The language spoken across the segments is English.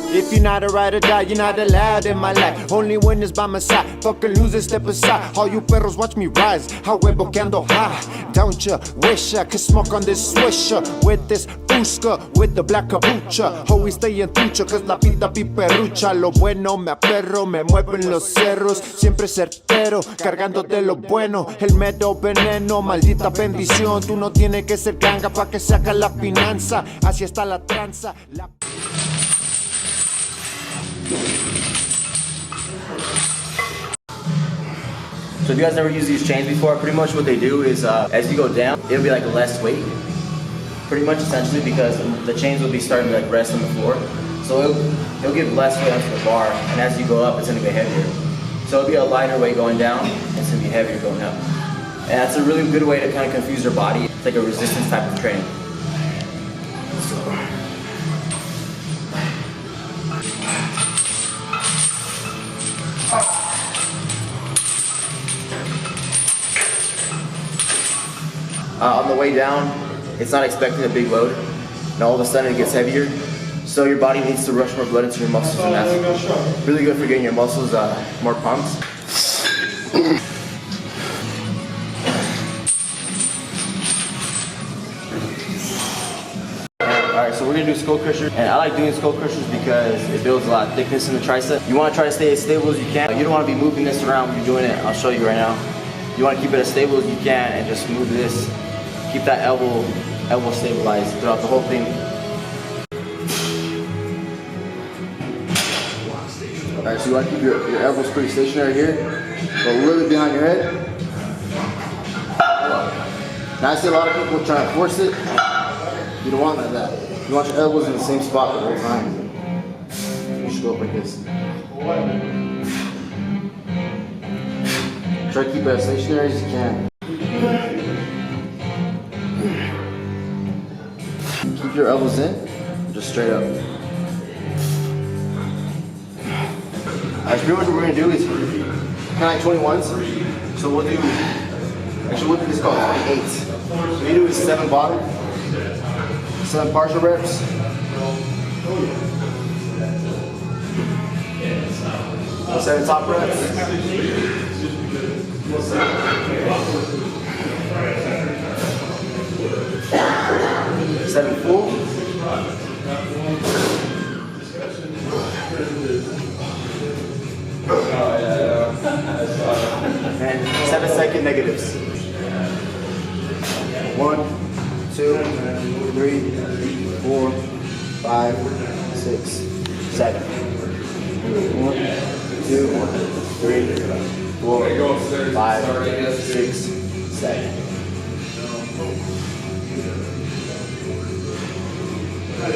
If you're not a ride or die, you're not allowed in my life. Only winners by my side, fucking losers step aside. All you perros watch me rise, how huevo que ando high. Don't ya wish I could smoke on this swisher with this fusca, with the black capucha. Always stay en trucha, cause la pinta piperrucha. Lo bueno me aperro, me muevo en los cerros. Siempre certero, cargando de lo bueno. El mero veneno, maldita bendición. Tú no tienes que ser ganga pa' que saca la finanza. Así está la tranza. So if you guys never used these chains before, pretty much what they do is as you go down, it'll be like less weight. Pretty much essentially because the chains will be starting to like rest on the floor. So it'll give less weight onto the bar, and as you go up, it's gonna get heavier. So it'll be a lighter weight going down, and it's gonna be heavier going up. And that's a really good way to kind of confuse your body. It's like a resistance type of training. On the way down, it's not expecting a big load, and all of a sudden it gets heavier. So your body needs to rush more blood into your muscles, and that's really good for getting your muscles more pumped. Alright, so we're going to do skull crushers, and I like doing skull crushers because it builds a lot of thickness in the tricep. You want to try to stay as stable as you can. You don't want to be moving this around when you're doing it. I'll show you right now. You want to keep it as stable as you can and just move this. Keep that elbow stabilized throughout the whole thing. Alright, so you want to keep your elbows pretty stationary here, but a little bit behind your head. Now I see a lot of people trying to force it. You don't want that. You want your elbows in the same spot the whole time. You should go up like this. Try to keep it as stationary as you can. Keep your elbows in, just straight up. Alright, so pretty much what we're going to do is kind of like 21s. So we'll do this called 28s. So you do is 7 bottom, 7 partial reps. 7 top reps. 7 full. And 7-second negatives. 1, 2, 3, 4, 5, 6, 7. 1, 2, 3, 4, 5, 6, 7. I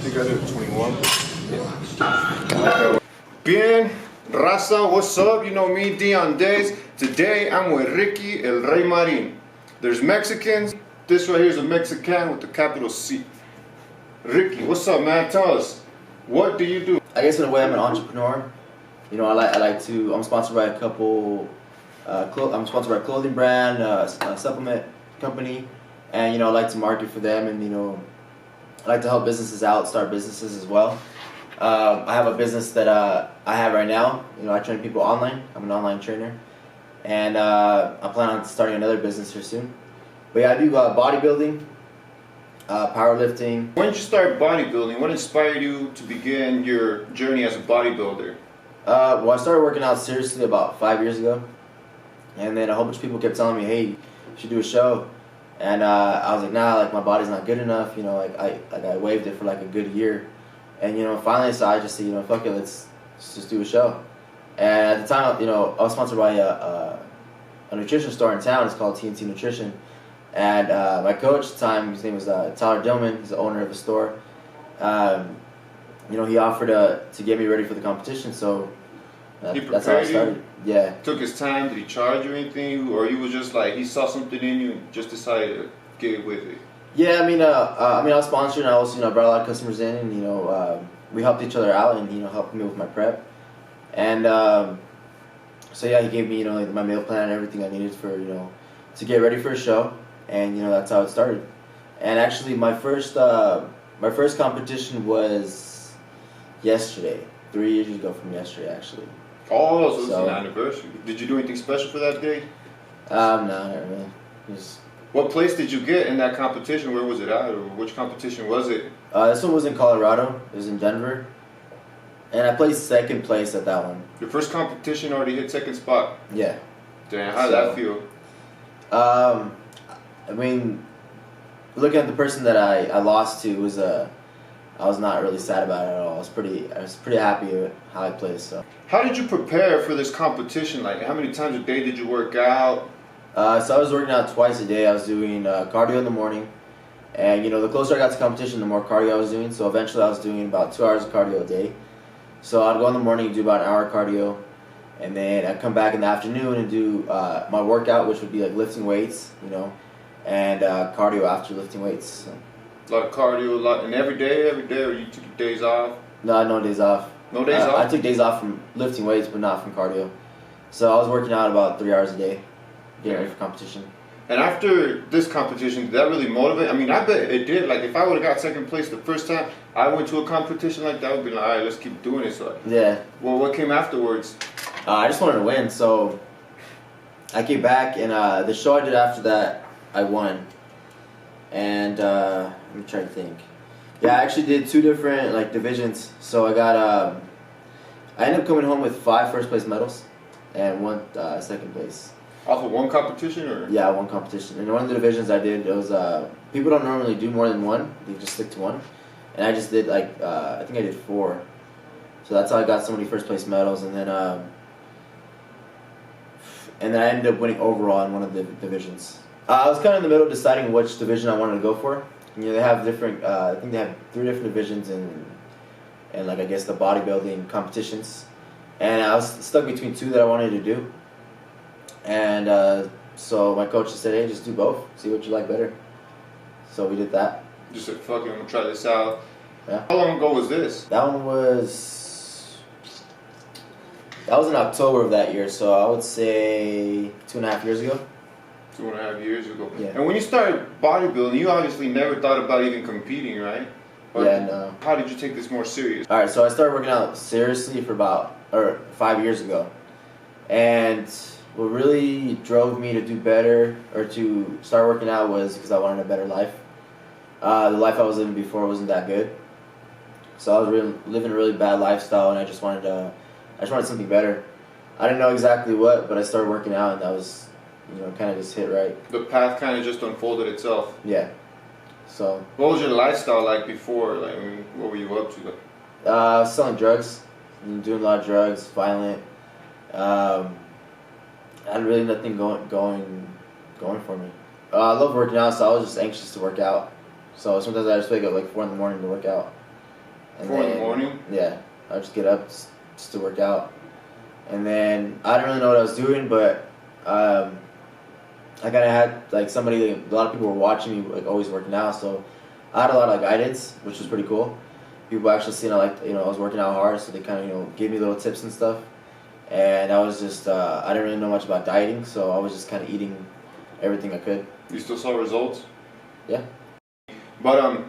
think I did 21. Bien, raza, what's up? You know me, Dion Days. Today I'm with Ricky El Rey Marin. There's Mexicans. This right here is a Mexican with the capital C. Ricky, what's up, man? Tell us, what do you do? I guess in a way I'm an entrepreneur. You know, I'm sponsored by a couple, I'm sponsored by a clothing brand, a supplement company, and you know, I like to market for them, and you know, I like to help businesses out, start businesses as well. I have a business that I have right now. You know, I train people online. I'm an online trainer, and I plan on starting another business here soon. But yeah, I do bodybuilding, powerlifting. When did you start bodybuilding? What inspired you to begin your journey as a bodybuilder? Well, I started working out seriously about 5 years ago, and then a whole bunch of people kept telling me, "Hey, you should do a show," and I was like, "Nah, like my body's not good enough." You know, like I waived it for like a good year, and you know, finally, so I just said, you know, fuck it, let's just do a show. And at the time, you know, I was sponsored by a nutrition store in town. It's called TNT Nutrition, and my coach at the time, his name was Tyler Dillman. He's the owner of the store. You know, he offered to get me ready for the competition, so that's how I started. Yeah. Took his time. Did he charge you anything, or you was just like he saw something in you and just decided to get with it? Yeah, I mean, I was sponsored, and I also, you know, brought a lot of customers in, and you know, we helped each other out, and you know, helped me with my prep. And so yeah, he gave me, you know, like my meal plan and everything I needed for, you know, to get ready for a show, and you know that's how it started. And actually, my first competition was yesterday, 3 years ago from yesterday, actually. Oh, so this is an anniversary. Did you do anything special for that day? No, not really. Just, what place did you get in that competition? Where was it at, or which competition was it? this one was in Colorado. It was in Denver, and I placed second place at that one. Your first competition already hit second spot. Yeah. Damn, how did that feel? I mean, looking at the person that I lost to was I was not really sad about it at all. I was pretty happy with how I played. So. How did you prepare for this competition? Like, how many times a day did you work out? So I was working out twice a day. I was doing cardio in the morning, and you know, the closer I got to competition, the more cardio I was doing. So eventually, I was doing about 2 hours of cardio a day. So I'd go in the morning and do about an hour of cardio, and then I'd come back in the afternoon and do my workout, which would be like lifting weights, you know, and cardio after lifting weights. So. A lot of cardio, and every day, or you took your days off? No days off. No days off? I took days off from lifting weights, but not from cardio. So I was working out about 3 hours a day, getting ready for competition. And after this competition, did that really motivate? I mean, I bet it did. Like, if I would have got second place the first time I went to a competition like that, I would be like, all right, let's keep doing it. So, yeah. Well, what came afterwards? I just wanted to win, so I came back, and the show I did after that, I won. And let me try to think. Yeah, I actually did 2 different like divisions. So I got I ended up coming home with 5 first place medals and 1 second place. Off of one competition, or? Yeah, 1 competition. And one of the divisions I did, it was people don't normally do more than 1. They just stick to 1. And I just did like I think I did 4. So that's how I got so many first place medals. And then I ended up winning overall in one of the divisions. I was kind of in the middle deciding which division I wanted to go for. You know, they have different, I think they have 3 different divisions in like, I guess, the bodybuilding competitions. And I was stuck between 2 that I wanted to do. And so my coach said, hey, just do both. See what you like better. So we did that. Just said, fuck it, I'm going to try this out. Yeah. How long ago was this? That was in October of that year. So I would say 2.5 years ago. 2.5 years ago. Yeah. And when you started bodybuilding, you obviously never thought about even competing, right? Or yeah, no. How did you take this more serious? All right, so I started working out seriously for about 5 years ago, and what really drove me to do better or to start working out was because I wanted a better life. The life I was living before wasn't that good, so I was living a really bad lifestyle, and I just wanted something better. I didn't know exactly what, but I started working out, and that was, you know, kind of just hit right. The path kind of just unfolded itself. Yeah. So. What was your lifestyle like before? Like, I mean, what were you up to? Selling drugs, doing a lot of drugs, violent. I had really nothing going for me. I love working out, so I was just anxious to work out. So sometimes I just wake up like 4 in the morning to work out. And 4 in the morning? Yeah, I just get up just to work out. And then I didn't really know what I was doing, but I kind of had like somebody, a lot of people were watching me like always working out, so I had a lot of guidance, which was pretty cool. People actually seen I was working out hard, so they kind of gave me little tips and stuff. And I was just I didn't really know much about dieting, so I was just kind of eating everything I could. You still saw results? Yeah. But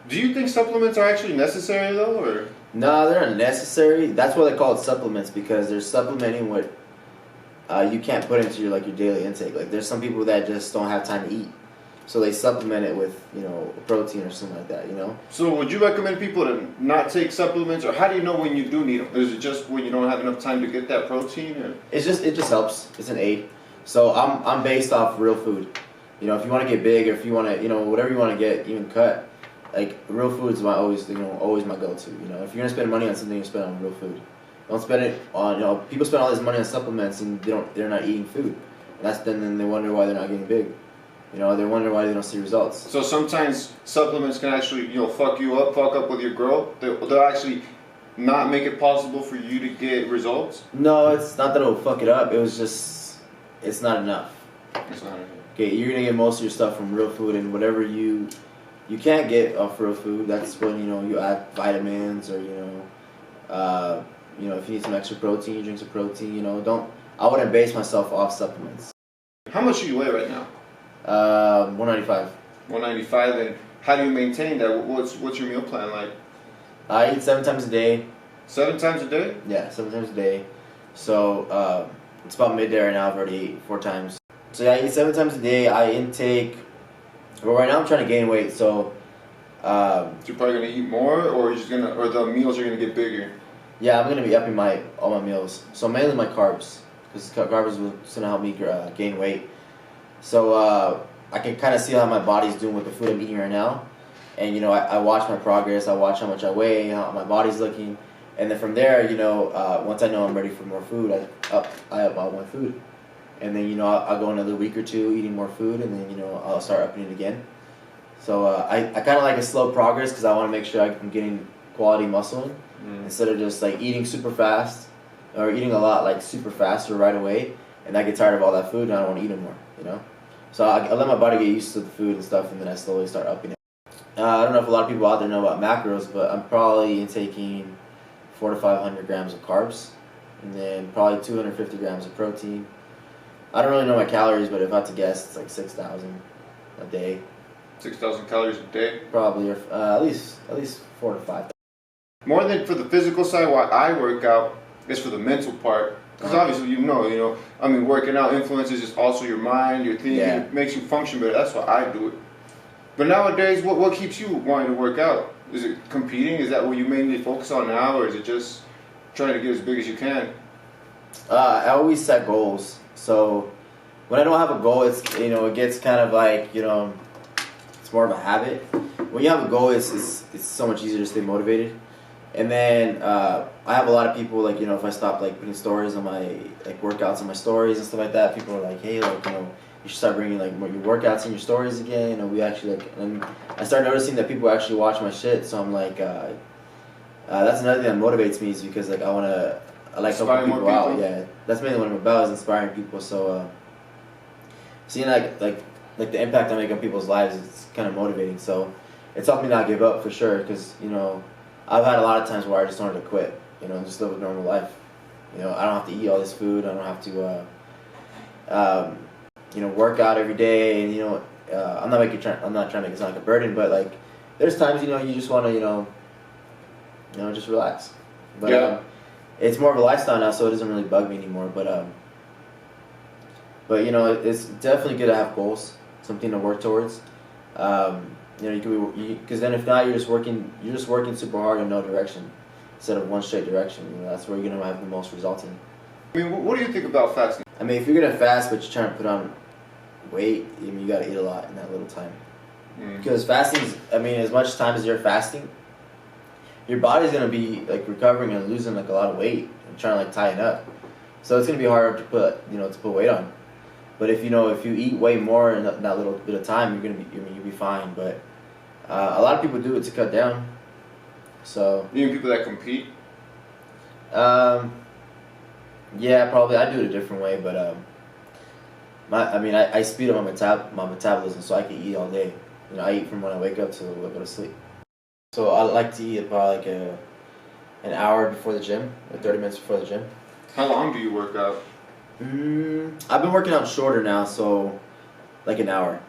do you think supplements are actually necessary though, or? No, they're not necessary. That's why they call it supplements, because they're supplementing what you can't put into your daily intake. Like, there's some people that just don't have time to eat, so they supplement it with protein or something like that. So would you recommend people to not take supplements, or how do you know when you do need them? Is it just when you don't have enough time to get that protein, or? It just helps. It's an aid. So I'm based off real food. If you want to get big, or if you want to whatever you want to get, even cut. Like, real food is always my go-to. If you're gonna spend money on something, you spend it on real food. Don't spend it on people spend all this money on supplements and they're not eating food. And then they wonder why they're not getting big. They wonder why they don't see results. So sometimes supplements can actually fuck up with your growth. They'll actually not make it possible for you to get results. No, it's not that it'll fuck it up. It was just it's not enough. It's not enough. Okay, you're gonna get most of your stuff from real food, and whatever you can't get off real food, that's when you add vitamins or you know, if you need some extra protein, you drink some protein. You know, I wouldn't base myself off supplements. How much do you weigh right now? 195. 195, and how do you maintain that? What's your meal plan like? I eat 7 times a day. 7 times a day? Yeah, 7 times a day. So it's about midday right now. I've already ate 4 times. So yeah, I eat 7 times a day. I intake. Well, right now I'm trying to gain weight, so. So you're probably gonna eat more, or you're just gonna, or the meals are gonna get bigger. Yeah, I'm gonna be upping all my meals. So mainly my carbs, because carbs is gonna help me gain weight. So I can kind of see how my body's doing with the food I'm eating right now, and you know, I watch my progress. I watch how much I weigh, how my body's looking, and then from there, you know, once I know I'm ready for more food, I up all my food, and then you know I'll go another week or two eating more food, and then you know I'll start upping it again. So I kind of like a slow progress because I want to make sure I'm getting quality muscle in. Instead of just like eating super fast or eating a lot like super fast or right away, and I get tired of all that food and I don't want to eat it more, you know. So I let my body get used to the food and stuff, and then I slowly start upping it. I don't know if a lot of people out there know about macros, but I'm probably taking 400 to 500 grams of carbs, and then probably 250 grams of protein. I don't really know my calories, but if I had to guess, it's like 6,000 a day. 6,000 calories a day? Probably, or at least 4 to 5. More than for the physical side, why I work out is for the mental part. Because obviously, you know, I mean, working out influences just also your mind, your thinking, it makes you function better. That's why I do it. But nowadays, what keeps you wanting to work out? Is it competing? Is that what you mainly focus on now, or is it just trying to get as big as you can? I always set goals. So when I don't have a goal, it's, you know, it gets kind of like, you know, it's more of a habit. When you have a goal, it's so much easier to stay motivated. And then I have a lot of people, like, you know, if I stop like putting stories on my like workouts on my stories and stuff like that, people are like, hey, like, you know, you should start bringing like more your workouts in your stories again. You know, we actually like, and I start noticing that people actually watch my shit. So I'm like, that's another thing that motivates me, is because like I like helping people out. Yeah, that's mainly what I'm about, is inspiring people. So seeing like the impact I make on people's lives, it's kind of motivating. So it's helped me not give up for sure, because you know, I've had a lot of times where I just wanted to quit, you know, and just live a normal life. You know, I don't have to eat all this food. I don't have to, you know, work out every day. And you know, I'm not trying to make it sound like a burden, but like, there's times, you know, you just want to, you know, just relax. But it's more of a lifestyle now, so it doesn't really bug me anymore. But you know, it's definitely good to have goals, something to work towards. You know, you can be, because then if not, you're just working super hard in no direction instead of one straight direction. You know, that's where you're gonna have the most results in. I mean, what do you think about fasting? I mean, if you're gonna fast but you're trying to put on weight, I mean, you gotta eat a lot in that little time. Because fasting, I mean, as much time as you're fasting, your body's gonna be like recovering and losing like a lot of weight and trying to like tighten up. So it's gonna be harder to put weight on. But if you eat way more in that little bit of time, you'll be fine. But a lot of people do it to cut down. So you mean people that compete? Yeah, probably. I do it a different way, but I speed up my metabolism so I can eat all day. You know, I eat from when I wake up till I go to sleep. So I like to eat about like an hour before the gym, or 30 minutes before the gym. How long do you work out? I've been working out shorter now, so like an hour.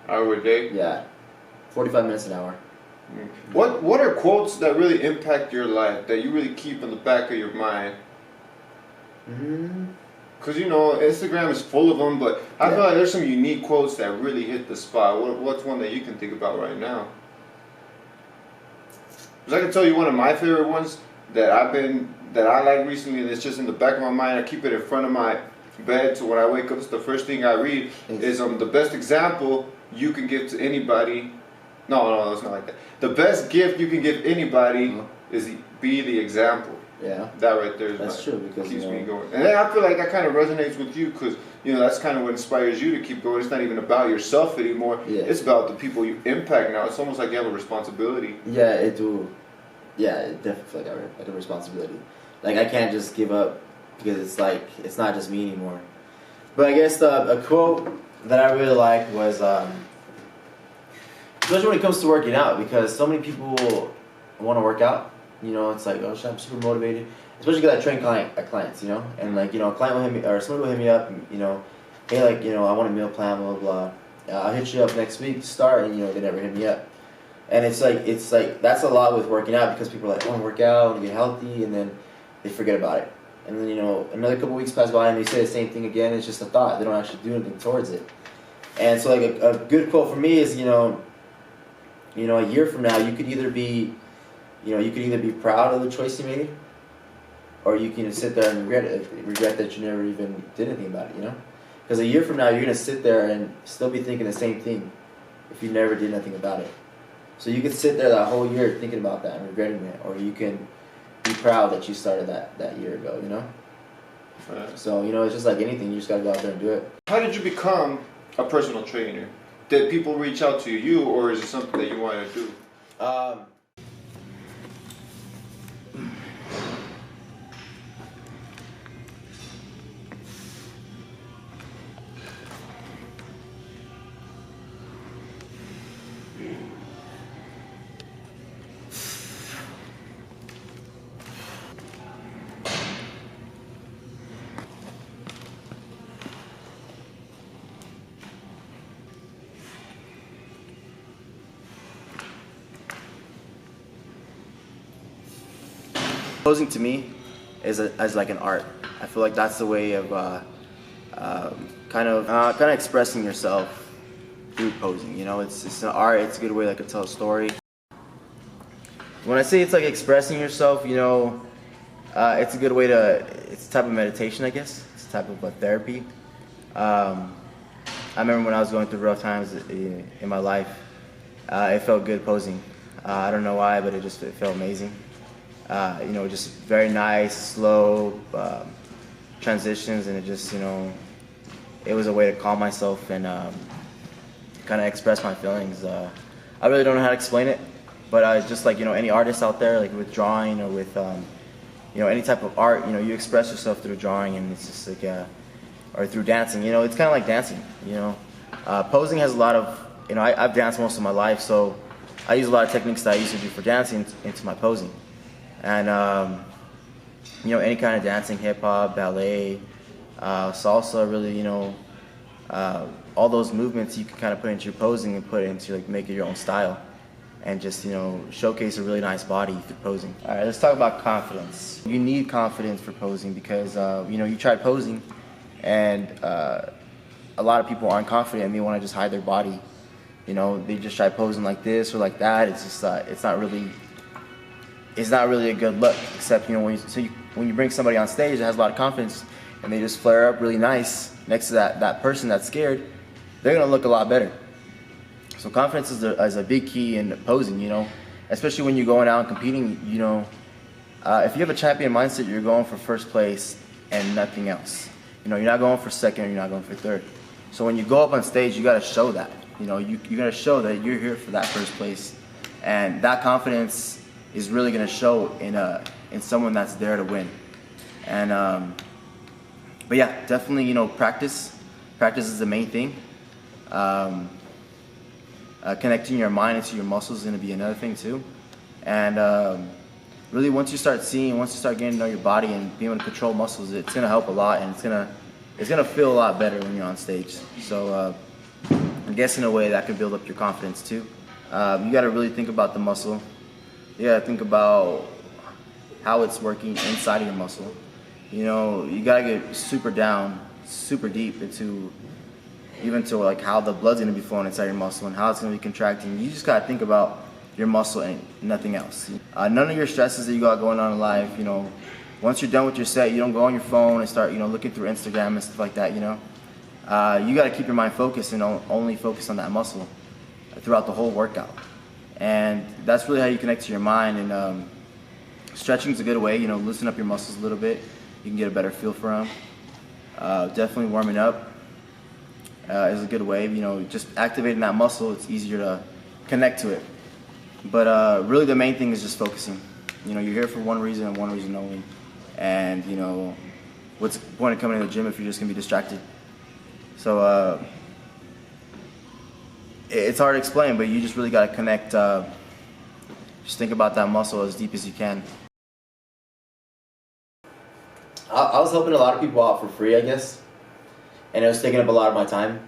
Hour a day? Yeah, 45 minutes an hour. What are quotes that really impact your life, that you really keep in the back of your mind? Because you know, Instagram is full of them, but I feel like there's some unique quotes that really hit the spot. What's one that you can think about right now? Because I can tell you one of my favorite ones that I like recently, and it's just in the back of my mind. I keep it in front of my bed, so when I wake up, it's the first thing I read. Is the best example you can give to anybody. No, it's not like that. The best gift you can give anybody is be the example. Yeah. That right there is that's true, because keeps me going. And then I feel like that kind of resonates with you, because you know that's kind of what inspires you to keep going. It's not even about yourself anymore. Yeah. It's about the people you impact now. It's almost like you have a responsibility. Yeah, it do. Yeah, it definitely feel like a responsibility. Like I can't just give up, because it's like it's not just me anymore. But I guess a quote that I really liked was, especially when it comes to working out, because so many people want to work out. You know, it's like, oh, I'm super motivated. especially because I train clients, you know, and like, you know, a client will hit me, or somebody will hit me up, and, you know, hey, like, you know, I want a meal plan, blah blah blah. I'll hit you up next week to start, and you know, they never hit me up. And it's like that's a lot with working out, because people are like, I want to work out, I want to get healthy, and then they forget about it. And then, you know, another couple weeks pass by and they say the same thing again. It's just a thought. They don't actually do anything towards it. And so, like, a good quote for me is, you know, a year from now, you could either be proud of the choice you made, or you can sit there and regret that you never even did anything about it, you know? Because a year from now, you're going to sit there and still be thinking the same thing if you never did nothing about it. So you could sit there that whole year thinking about that and regretting it, or you can be proud that you started that year ago, you know? Right. So, you know, it's just like anything. You just got to go out there and do it. How did you become a personal trainer? Did people reach out to you, or is it something that you wanted to do? Posing to me is like an art. I feel like that's the way of kind of expressing yourself through posing. You know, it's an art. It's a good way to tell a story. When I say it's like expressing yourself, you know, it's a good way to. It's a type of meditation, I guess. It's a type of therapy. I remember when I was going through rough times in my life, it felt good posing. I don't know why, but it felt amazing. You know, just very nice, slow transitions, and it just, you know, it was a way to calm myself and kind of express my feelings. I really don't know how to explain it, but just like, you know, any artist out there, like with drawing or with, you know, any type of art, you know, you express yourself through drawing, and it's just like, or through dancing, you know, it's kind of like dancing, you know. Posing has a lot of, you know, I've danced most of my life, so I use a lot of techniques that I used to do for dancing into my posing. And, you know, any kind of dancing, hip-hop, ballet, salsa, really, you know, all those movements you can kind of put into your posing and put into, like, make it your own style. And just, you know, showcase a really nice body through posing. All right, let's talk about confidence. You need confidence for posing because, you know, you try posing and a lot of people aren't confident and they want to just hide their body. You know, they just try posing like this or like that. It's just, it's not really a good look, except, you know, when you bring somebody on stage that has a lot of confidence and they just flare up really nice next to that person that's scared, they're gonna look a lot better. So confidence is a big key in posing, you know, especially when you're going out and competing. You know, if you have a champion mindset, you're going for first place and nothing else. You know, you're not going for second, or you're not going for third. So when you go up on stage, you gotta show that. You know, you gotta show that you're here for that first place, and that confidence is really going to show in someone that's there to win. And but yeah, definitely, you know, practice is the main thing. Connecting your mind into your muscles is going to be another thing too. And really, once you start getting to know your body and being able to control muscles, it's going to help a lot, and it's going to feel a lot better when you're on stage. So I guess in a way that can build up your confidence too. You got to really think about the muscle. You gotta think about how it's working inside of your muscle. You know, you gotta get super down, super deep into like how the blood's gonna be flowing inside your muscle and how it's gonna be contracting. You just gotta think about your muscle and nothing else. None of your stresses that you got going on in life, you know, once you're done with your set, you don't go on your phone and start, you know, looking through Instagram and stuff like that, you know. You gotta keep your mind focused and only focus on that muscle throughout the whole workout. And that's really how you connect to your mind. And stretching is a good way, you know, loosen up your muscles a little bit. You can get a better feel for them. Definitely warming up is a good way. You know, just activating that muscle, it's easier to connect to it. But really the main thing is just focusing. You know, you're here for one reason and one reason only. And, you know, what's the point of coming to the gym if you're just going to be distracted? So, it's hard to explain, but you just really got to connect, just think about that muscle as deep as you can. I was helping a lot of people out for free, I guess, and it was taking up a lot of my time.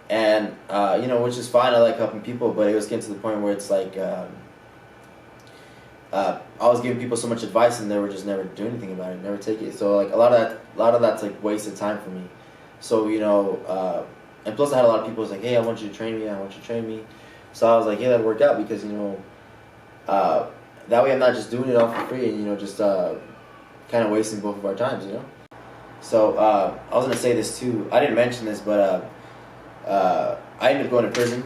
And you know, which is fine. I like helping people, but it was getting to the point where it's like I was giving people so much advice, and they were just never doing anything about it, never take it. So like a lot of that's like wasted time for me. So you know, and plus I had a lot of people who was like, hey, I want you to train me. I want you to train me. So I was like, yeah, that'd work out because you know, that way I'm not just doing it all for free, and you know, just kind of wasting both of our times, you know. So I was gonna say this too. I didn't mention this, but I ended up going to prison,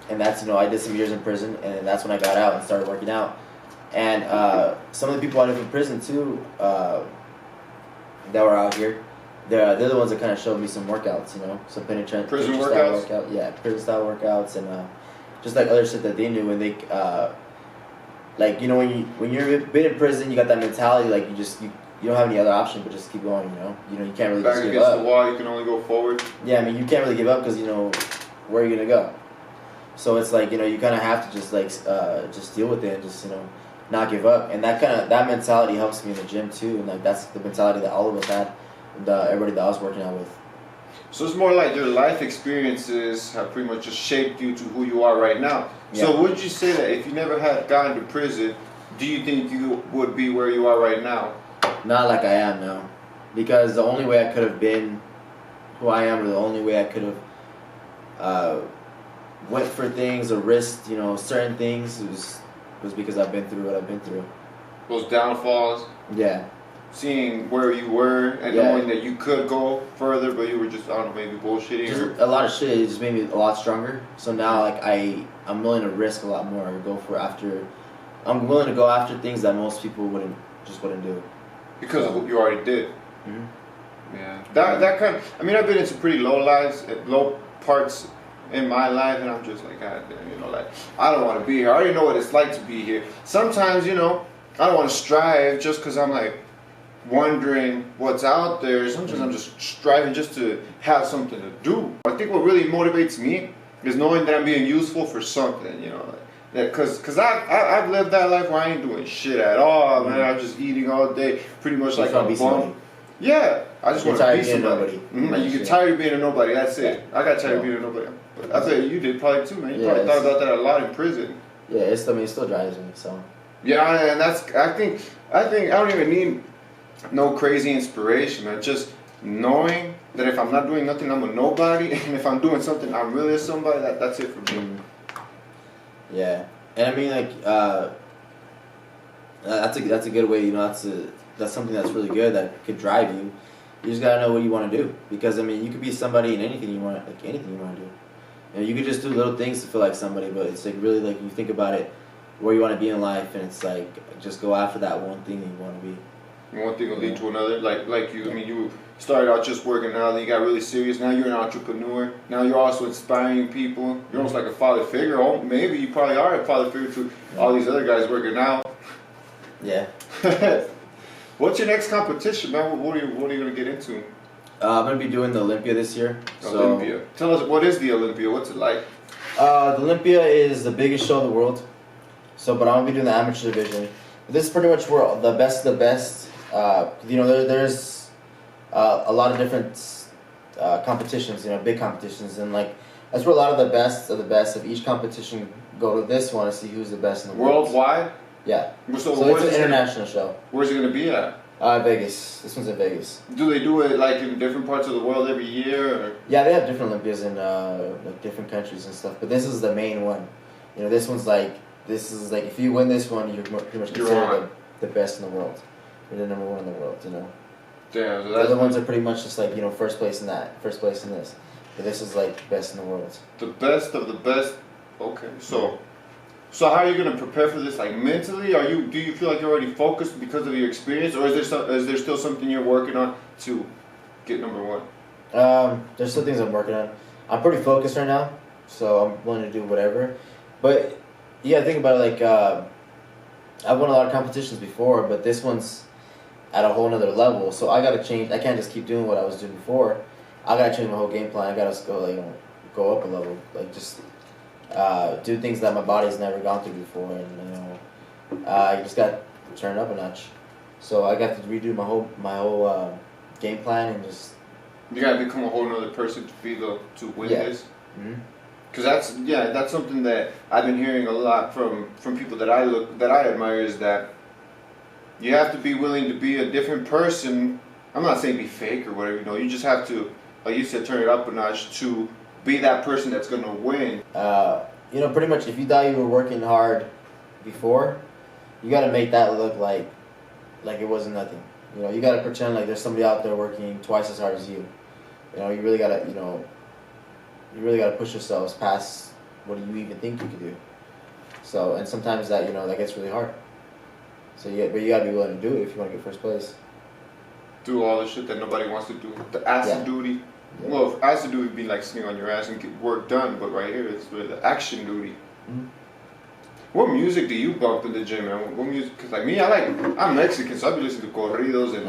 and that's, you know, I did some years in prison, and that's when I got out and started working out. And some of the people I knew from prison too, that were out here, they're the ones that kind of showed me some workouts, you know, some penetrant Prison style workouts? yeah, prison style workouts, and just like other shit that they knew, and they like, you know, when you're been in prison, you got that mentality like you don't have any other option but just keep going, you know you can't really Back just give against up. the wall, you can only go forward. Yeah, I mean, you can't really give up because, you know, where are you gonna go? So it's like, you know, you kind of have to just like just deal with it and just, you know, not give up. And that mentality helps me in the gym too. And like that's the mentality that all of us had, everybody that I was working out with. So it's more like your life experiences have pretty much just shaped you to who you are right now. Yeah. So would you say that if you never had gotten to prison, do you think you would be where you are right now? Not like I am now, because the only way I could have been who I am, or the only way I could have went for things or risked, you know, certain things was because I've been through what I've been through. Those downfalls, Yeah. seeing where you were and Yeah. knowing that you could go further, but you were just, I don't know, maybe bullshitting. Just Or, a lot of shit. It just made me a lot stronger. So now, like, I'm willing to risk a lot more. I'm willing to go after things that most people wouldn't do. because of what you already did. Mm-hmm. Yeah. That kind of, I mean, I've been in some pretty low parts in my life, and I'm just like, God damn, you know, like, I don't want to be here. I already know what it's like to be here. Sometimes, you know, I don't want to strive just because I'm like wondering what's out there. Sometimes I'm just striving just to have something to do. I think what really motivates me is knowing that I'm being useful for something, you know, like that, cause I've lived that life where I ain't doing shit at all, man. I'm just eating all day, pretty much like a be bum. somebody. Yeah, I just want to be somebody. Nobody. You get tired of being a nobody. That's it. I got tired of being a nobody. I bet you did probably too, man. You probably thought about that a lot in prison. Yeah, it still drives me. So. Yeah, and I think I don't even need no crazy inspiration, man. Just knowing that if I'm not doing nothing, I'm a nobody, and if I'm doing something, I'm really somebody. That's it for me. Mm-hmm. Yeah, and I mean, like, that's a good way. You know, that's something that's really good that could drive you. You just gotta know what you want to do, because I mean, you could be somebody in anything you want, like anything you want to do. You know, you could just do little things to feel like somebody, but it's like really like you think about it, where you want to be in life, and it's like just go after that one thing that you want to be. One thing will lead to another. Like you, I mean, you started out just working out, then you got really serious. Now you're an entrepreneur. Now you're also inspiring people. You're almost like a father figure. Oh, maybe you probably are a father figure to all these other guys working out. Yeah. What's your next competition, man? What are you gonna get into? I'm gonna be doing the Olympia this year. Olympia. Tell us, what is the Olympia? What's it like? The Olympia is the biggest show in the world. So, but I'm gonna be doing the amateur division. This is pretty much where the best of the best. You know, there's a lot of different competitions. You know, big competitions, and like that's where a lot of the best of each competition go to this one to see who's the best in the world. Worldwide? Yeah. So it's an international show. Where's it gonna be at? Vegas. This one's in Vegas. Do they do it like in different parts of the world every year? Or? Yeah, they have different Olympias in like different countries and stuff. But this is the main one. You know, this is like if you win this one, you're pretty much considered the best in the world. You're the number one in the world. You know. Damn. So the other ones are pretty much just like, you know, first place in that, first place in this. But this is like best in the world. The best of the best. Okay, so how are you gonna prepare for this? Like mentally, do you feel like you're already focused because of your experience, or is there still something you're working on to get number one? There's still things I'm working on. I'm pretty focused right now, so I'm willing to do whatever. But yeah, think about it, like I've won a lot of competitions before, but this one's at a whole nother level. So I gotta change. I can't just keep doing what I was doing before. I gotta change my whole game plan. I gotta go up a level, like just do things that my body's never gone through before, and you know, you just got to turn it up a notch. So I got to redo my whole game plan and just. You gotta become a whole nother person to win this. Mm-hmm. Cause that's something that I've been hearing a lot from people that I admire, is that you have to be willing to be a different person. I'm not saying be fake or whatever, you know. You just have to, like you said, turn it up a notch to be that person that's gonna win. You know, pretty much if you thought you were working hard before, you gotta make that look like it wasn't nothing. You know, you gotta pretend like there's somebody out there working twice as hard as you. You know, you really gotta push yourselves past what you even think you could do. So, and sometimes that, that gets really hard. So but you gotta be willing to do it if you want to get first place. Do all the shit that nobody wants to do. The acid duty. Yeah. Well, if acid duty would be like sitting on your ass and get work done, but right here it's really the action duty. Mm-hmm. What music do you bump in the gym, man? What music? Cause like me, I'm Mexican, so I be listening to corridos and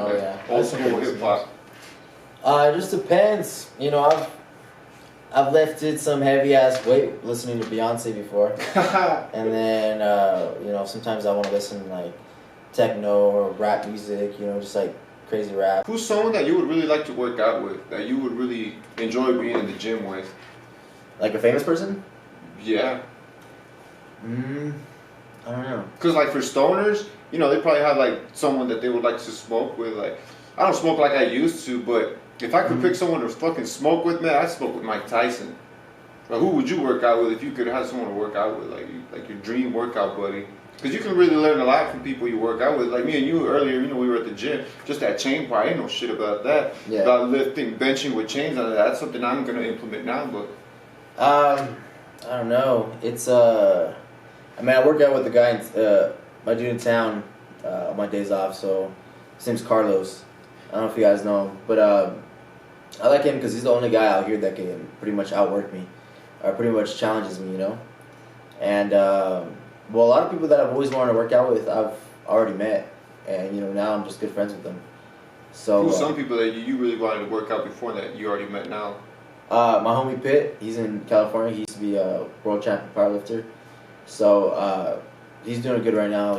old school hip hop. It just depends. You know, I've lifted some heavy ass weight listening to Beyonce before, and then sometimes I want to listen to like techno or rap music. You know, just like crazy rap. Who's someone that you would really like to work out with? That you would really enjoy being in the gym with? Like a famous person? Yeah. I don't know. Cause like for stoners, they probably have like someone that they would like to smoke with. Like, I don't smoke like I used to, but if I could pick someone to fucking smoke with, man, I'd smoke with Mike Tyson. Like, who would you work out with if you could have someone to work out with, like your dream workout buddy? Because you can really learn a lot from people you work out with. Like me and you earlier, we were at the gym. Just that chain part, I didn't know shit about that. Yeah. About lifting, benching with chains on it. That's something I'm gonna implement now. But I don't know. It's I work out with a guy, my dude in town, on my days off. So his name's Carlos. I don't know if you guys know him, but I like him because he's the only guy out here that can pretty much outwork me, or pretty much challenges me, And a lot of people that I've always wanted to work out with, I've already met, and now I'm just good friends with them. So who's some people that you really wanted to work out before that you already met now? My homie Pitt, he's in California. He used to be a world champion powerlifter. So he's doing good right now.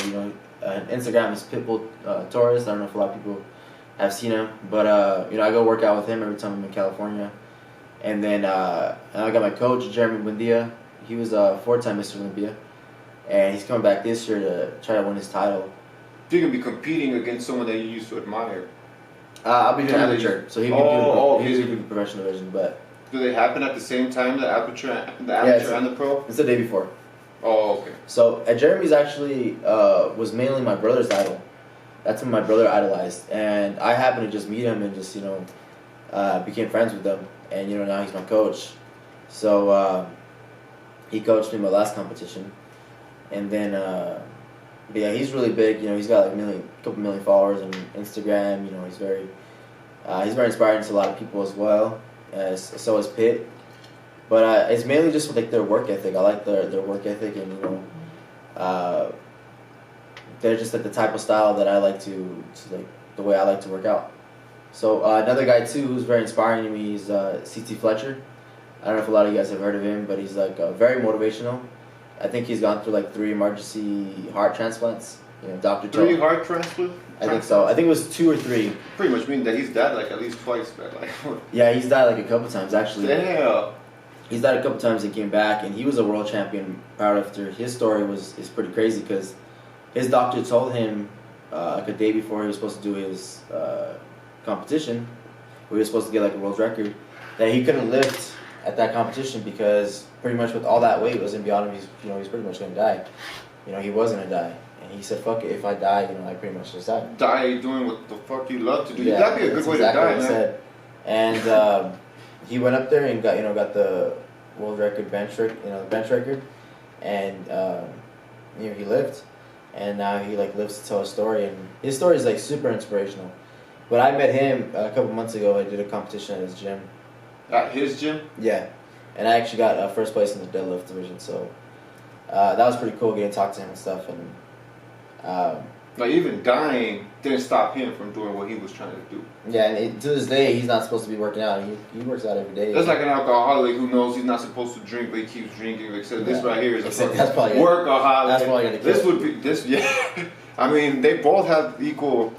Instagram is Pitbull Torres. I don't know if a lot of people have seen him, but I go work out with him every time I'm in California. And then I got my coach Jeremy Buendia. He was a 4-time Mr Olympia, and he's coming back this year to try to win his title. You're gonna be competing against someone that you used to admire. I'll be doing amateur, so he's gonna do professional division. But do they happen at the same time, the amateur and the pro? It's the day before. Oh, okay. So Jeremy's actually was mainly my brother's idol. That's when my brother idolized, and I happened to just meet him and just became friends with him, and now he's my coach. So he coached me in my last competition, and then but yeah, he's really big. He's got like a couple million followers on Instagram. He's very inspiring to a lot of people as well. So is Pitt. But it's mainly just like their work ethic. I like their work ethic, and they're just like the type of style that I like to like the way I like to work out. So another guy too who's very inspiring to me is CT Fletcher. I don't know if a lot of you guys have heard of him, but he's like very motivational. I think he's gone through like 3 emergency heart transplants. Doctor. 3 heart transplants? I think so. I think it was 2 or 3. Pretty much means that he's died like at least twice, man. Yeah, he's died like a couple times actually. Damn. He's died a couple times and came back, and he was a world champion powerlifter. His story is pretty crazy because his doctor told him like a day before he was supposed to do his competition, where he was supposed to get like a world record, that he couldn't lift at that competition because pretty much with all that weight was in beyond him. He's pretty much gonna die. He was gonna die, and he said, "Fuck it, if I die, I pretty much just die." Die doing what the fuck you love to do. Yeah, that'd be a good way to die, man. Said. And he went up there and got the world record bench record, and he lived, and now he lives to tell his story, and his story is super inspirational. But I met him a couple months ago. I did a competition at his gym. At his gym? Yeah, and I actually got first place in the deadlift division. So that was pretty cool getting to talk to him and stuff, and. Even dying didn't stop him from doing what he was trying to do. Yeah, and to this day, he's not supposed to be working out. He works out every day. That's like an alcoholic who knows he's not supposed to drink, but he keeps drinking. Except this right here is a that's probably workaholic. That's probably gonna kill this would be this. Yeah, I mean they both have equal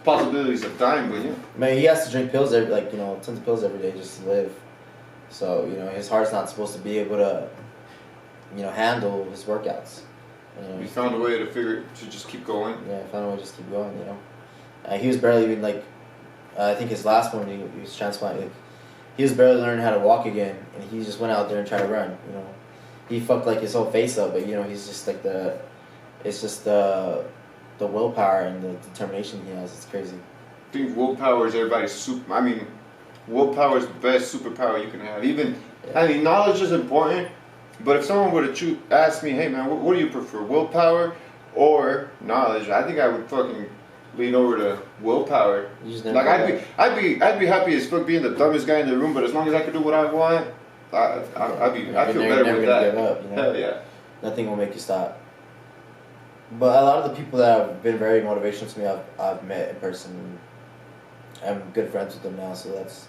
possibilities of dying, but yeah. I mean, he has to drink pills every, like, you know, tons of pills every day just to live. So, you know, his heart's not supposed to be able to, you know, handle his workouts. You know, He found a way to just keep going. Yeah, found a way to just keep going, you know. He was barely even, like, I think his last one, he was transplanted. Like, he was barely learning how to walk again, and he just went out there and tried to run, you know. He fucked, like, his whole face up, but, you know, he's just, like, it's just the willpower and the determination he has. It's crazy. I think willpower is everybody's super. I mean, willpower is the best superpower you can have. Even, Yeah. I mean, knowledge is important, but if someone were to ask me, hey man, what do you prefer, willpower or knowledge? I think I would fucking lean over to willpower. You just never Like I'd be happy as fuck being the dumbest guy in the room, but as long as I could do what I want, I feel better with that. Give up, you know? Hell yeah. Nothing will make you stop. But a lot of the people that have been very motivational to me, I've met in person. I'm good friends with them now, so that's,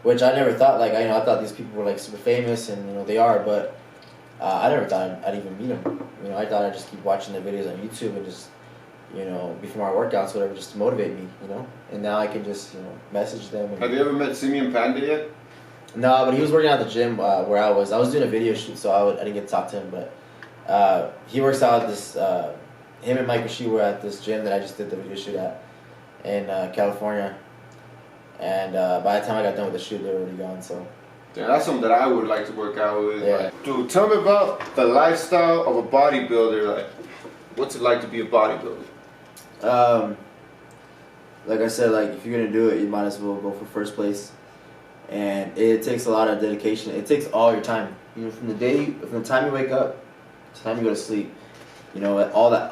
which I never thought. Like, I thought these people were like super famous, and you know they are, but I never thought I'd even meet them. You know, I thought I'd just keep watching the videos on YouTube and just, you know, before my workouts, whatever, just to motivate me. You know, and now I can just, you know, message them. And, Have you ever met Simeon Panda yet? no, but he was working out at the gym where I was. I was doing a video shoot, so I didn't get to talk to him, but. He works out at this, him and Mike Rasheed were at this gym that I just did the video shoot at in California. And by the time I got done with the shoot, they were already gone, so. Yeah, that's something that I would like to work out with. Yeah. Like, dude, tell me about the lifestyle of a bodybuilder. Like, what's it like to be a bodybuilder? Like I said, like if you're gonna do it, you might as well go for first place. And it takes a lot of dedication. It takes all your time. You know, from the time you wake up to the time you go to sleep. You know, all that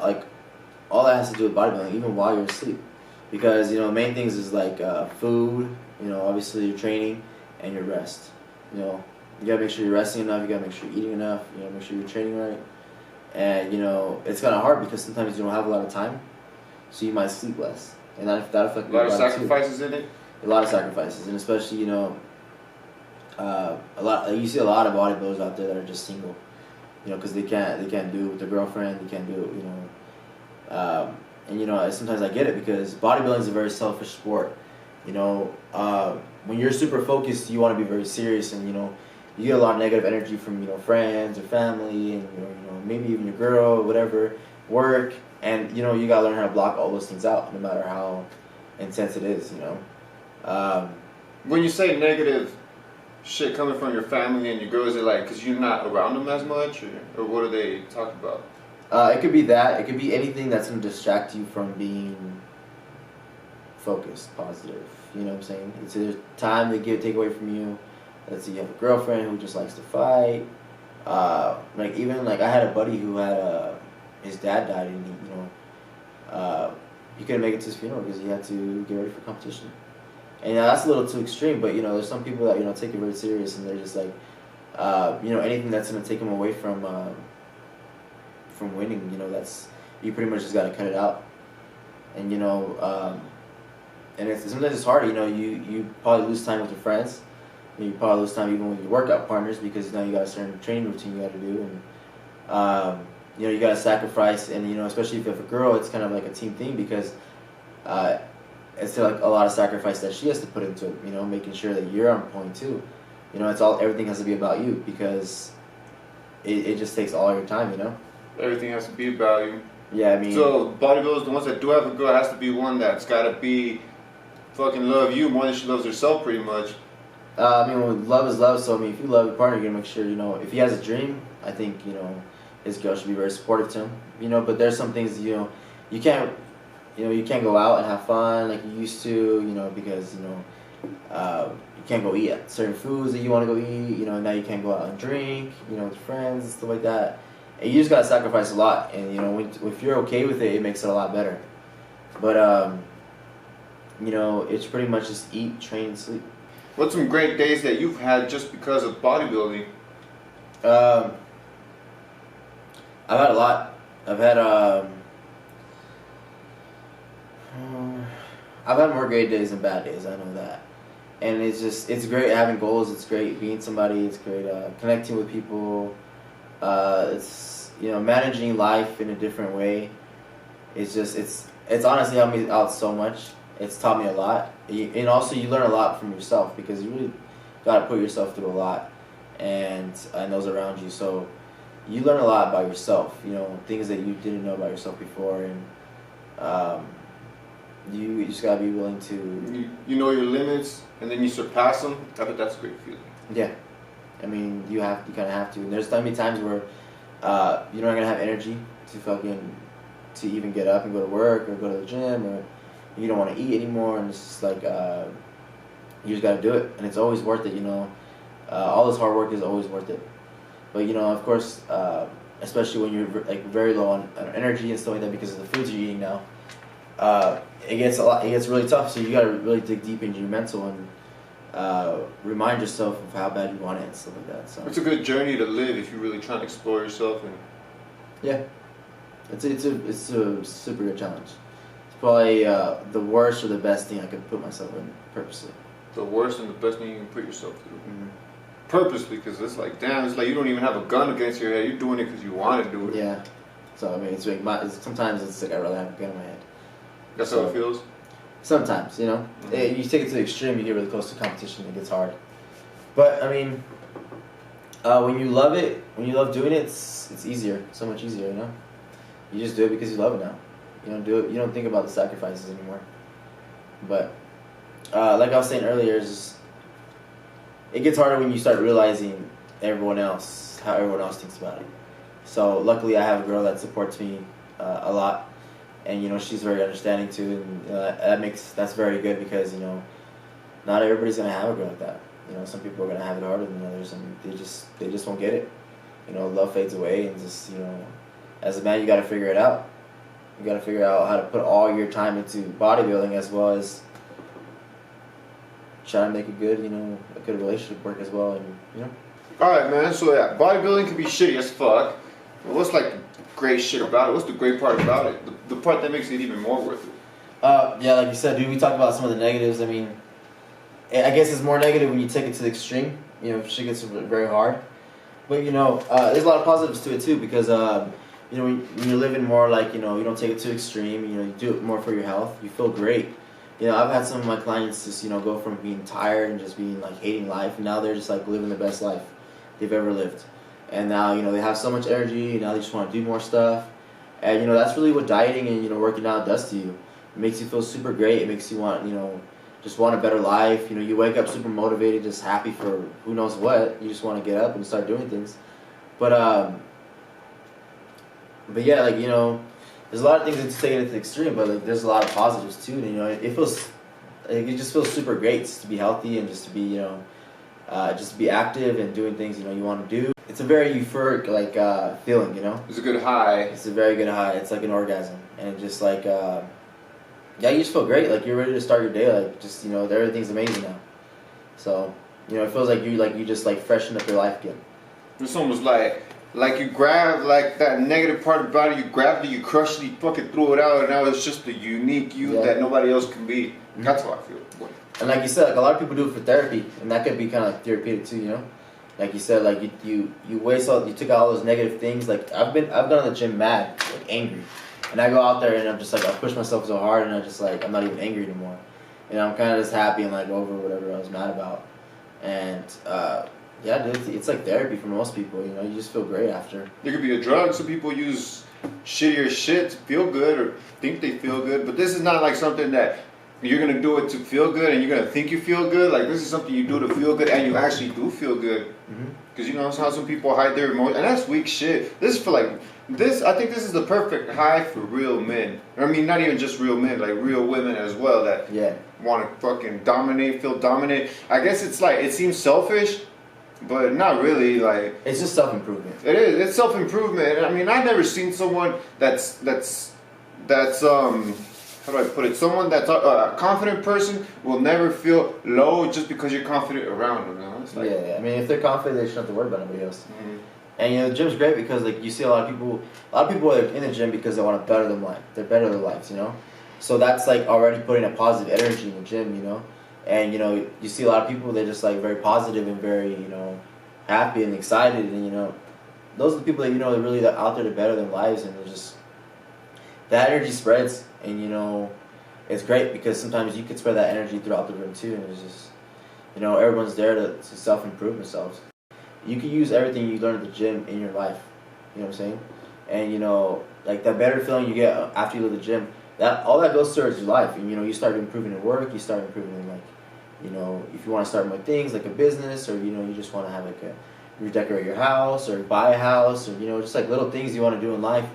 has to do with bodybuilding, even while you're asleep. Because, you know, the main things is like food, you know, obviously your training and your rest. You know, you gotta make sure you're resting enough, you gotta make sure you're eating enough, you know, make sure you're training right. And, you know, it's kind of hard because sometimes you don't have a lot of time, so you might sleep less. And that affects A lot of sacrifices in it? A lot of sacrifices, and especially, you know, you see a lot of bodybuilders out there that are just single, you know, because they can't do it with their girlfriend, they can't do it, you know. And, you know, sometimes I get it because bodybuilding is a very selfish sport. You know, when you're super focused, you want to be very serious, and, you know, you get a lot of negative energy from, you know, friends or family, and, you know, maybe even your girl, whatever, work, and, you know, you gotta learn how to block all those things out, no matter how intense it is, you know. When you say negative shit coming from your family and your girls, is it like because you're not around them as much, or what do they talk about? It could be that. It could be anything that's going to distract you from being focused, positive. You know what I'm saying? It's either time they take away from you. Let's say you have a girlfriend who just likes to fight. Like even like I had a buddy who had his dad died, and he couldn't make it to his funeral because he had to get ready for competition. And that's a little too extreme, but you know, there's some people that, you know, take it very serious, and they're just like, you know, anything that's going to take them away from winning, you know, you pretty much just got to cut it out. And, you know, and sometimes it's hard, you know, you probably lose time with your friends, you probably lose time even with your workout partners, because now you got a certain training routine you got to do, and you know, you got to sacrifice. And, you know, especially if you have a girl, it's kind of like a team thing, because it's like a lot of sacrifice that she has to put into it, you know, making sure that you're on point too. You know, everything has to be about you, because it just takes all your time, you know. Everything has to be about you. Yeah, I mean. So bodybuilders, the ones that do have a girl, has to be one that's got to be fucking love you more than she loves herself, pretty much. I mean, well, love is love. So I mean, if you love your partner, you're gonna make sure, you know, if he has a dream, I think, you know, his girl should be very supportive to him. You know, but there's some things, you know, you can't go out and have fun like you used to, you know, because, you know, you can't go eat at certain foods that you want to go eat. You know, now you can't go out and drink, you know, with friends and stuff like that. And you just gotta sacrifice a lot. And, you know, if you're okay with it, it makes it a lot better. But you know, it's pretty much just eat, train, and sleep. What's some great days that you've had just because of bodybuilding? I've had a lot. I've had more great days than bad days, I know that. And it's great having goals, it's great being somebody, it's great connecting with people. It's, you know, managing life in a different way. It's honestly helped me out so much. It's taught me a lot, and also you learn a lot from yourself because you really got to put yourself through a lot, and those around you. So you learn a lot about yourself. You know, things that you didn't know about yourself before, and you just gotta be willing to. You know your limits, and then you surpass them. I bet that's a great feeling. Yeah, I mean you kind of have to. And there's gonna be times where you're not gonna have energy to even get up and go to work or go to the gym, or you don't want to eat anymore, and it's just like you just got to do it, and it's always worth it, you know. All this hard work is always worth it, but you know, of course, especially when you're like very low on energy and stuff like that because of the foods you're eating now, it gets really tough. So you got to really dig deep into your mental and remind yourself of how bad you want it and stuff like that. So it's a good journey to live if you're really trying to explore yourself. And yeah, it's a super good challenge. It's probably the worst or the best thing I could put myself in purposely. The worst and the best thing you can put yourself through. Mm-hmm. Purposely, because it's like, damn, it's like you don't even have a gun against your head. You're doing it because you want to do it. Yeah. So I mean, it's like sometimes it's like I'd rather have a gun in my head. That's how it feels. Sometimes, you know, you take it to the extreme, you get really close to competition, it gets hard. But I mean, when you love it, when you love doing it, it's easier, so much easier, you know. You just do it because you love it now. You don't do it. You don't think about the sacrifices anymore. But like I was saying earlier, it gets harder when you start realizing how everyone else thinks about it. So luckily, I have a girl that supports me a lot, and you know she's very understanding too, and that's very good because you know not everybody's gonna have a girl like that. You know, some people are gonna have it harder than others, and they just won't get it. You know, love fades away, and just you know, as a man, you got to figure it out. You got to figure out how to put all your time into bodybuilding as well as try to make a good relationship work as well, and you know. All right, man. So yeah, bodybuilding can be shitty as fuck. But what's like the great shit about it? What's the great part about it? The part that makes it even more worth it. Yeah, like you said, dude. We talked about some of the negatives. I mean, I guess it's more negative when you take it to the extreme. You know, if shit gets very hard. But you know, there's a lot of positives to it too because you know when you're living more like you know you don't take it to extreme. You know, you do it more for your health. You feel great. You know, I've had some of my clients just, you know, go from being tired and just being, like, hating life, and now they're just, like, living the best life they've ever lived. And now, you know, they have so much energy, and now they just want to do more stuff. And, you know, that's really what dieting and, you know, working out does to you. It makes you feel super great. It makes you want, you know, just want a better life. You know, you wake up super motivated, just happy for who knows what. You just want to get up and start doing things. But yeah, like, you know, there's a lot of things that's taken it to the extreme, but like there's a lot of positives too. And, you know, it just feels super great just to be healthy and just to be, you know, just to be active and doing things you know you want to do. It's a very euphoric like feeling, you know. It's a good high. It's a very good high. It's like an orgasm, and just like yeah, you just feel great. Like you're ready to start your day. Like just you know, everything's amazing now. So you know, it feels like you just like freshen up your life again. It's almost like you grab like that negative part about it, you grabbed it, you crushed it, you fucking threw it out, and now it's just a unique you that nobody else can be. Mm-hmm. That's how I feel. And like you said, like a lot of people do it for therapy, and that could be kind of like therapeutic too, you know. Like you said, like you took out all those negative things. Like I've gone to the gym mad, like angry, and I go out there and I'm just like I push myself so hard, and I'm not even angry anymore. And I'm kind of just happy and like over whatever I was mad about, and. Yeah, dude, it's like therapy for most people, you know, you just feel great after. It could be a drug. Some people use shittier shit to feel good or think they feel good, but this is not like something that you're going to do it to feel good and you're going to think you feel good. Like, this is something you do to feel good and you actually do feel good. Because, you know, how some people hide their emotions, and that's weak shit. This is for like, I think this is the perfect high for real men. I mean, not even just real men, like real women as well that want to fucking dominate, feel dominant. I guess it's like, it seems selfish. But not really, like... It's just self-improvement. It is. It's self-improvement. I mean, I've never seen someone that's how do I put it? Someone that's a confident person will never feel low just because you're confident around them, you know? It's like, yeah, I mean, if they're confident, they shouldn't have to worry about anybody else. Mm-hmm. And, you know, the gym's great because, like, you see a lot of people are in the gym because they want to better their life. They're better their lives, you know? So that's, like, already putting a positive energy in the gym, you know? And, you know, you see a lot of people, they're just, like, very positive and very, you know, happy and excited. And, you know, those are the people that, you know, are really out there to better their lives. And they're just, that energy spreads. And, you know, it's great because sometimes you could spread that energy throughout the room too, and it's just, you know, everyone's there to self-improve themselves. You can use everything you learn at the gym in your life, you know what I'm saying? And, you know, like that better feeling you get after you leave the gym, that all that goes towards your life. And, you know, you start improving in work, you start improving in, like, you know, if you want to start more things like a business, or, you know, you just want to have like redecorate your house or buy a house, or, you know, just like little things you want to do in life,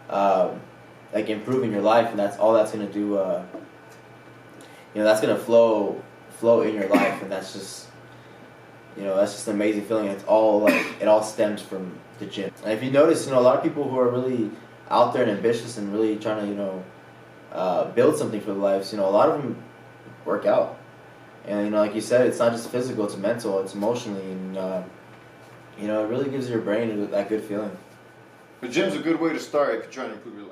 like improving your life, and that's all that's going to do, you know, that's going to flow in your life, and that's just, you know, that's just an amazing feeling. It's all like, it all stems from the gym. And if you notice, you know, a lot of people who are really out there and ambitious and really trying to, you know, build something for their lives, you know, a lot of them work out. And, you know, like you said, it's not just physical, it's mental, it's emotionally, and, you know, it really gives your brain that good feeling. The gym's a good way to start if you're trying to improve your life.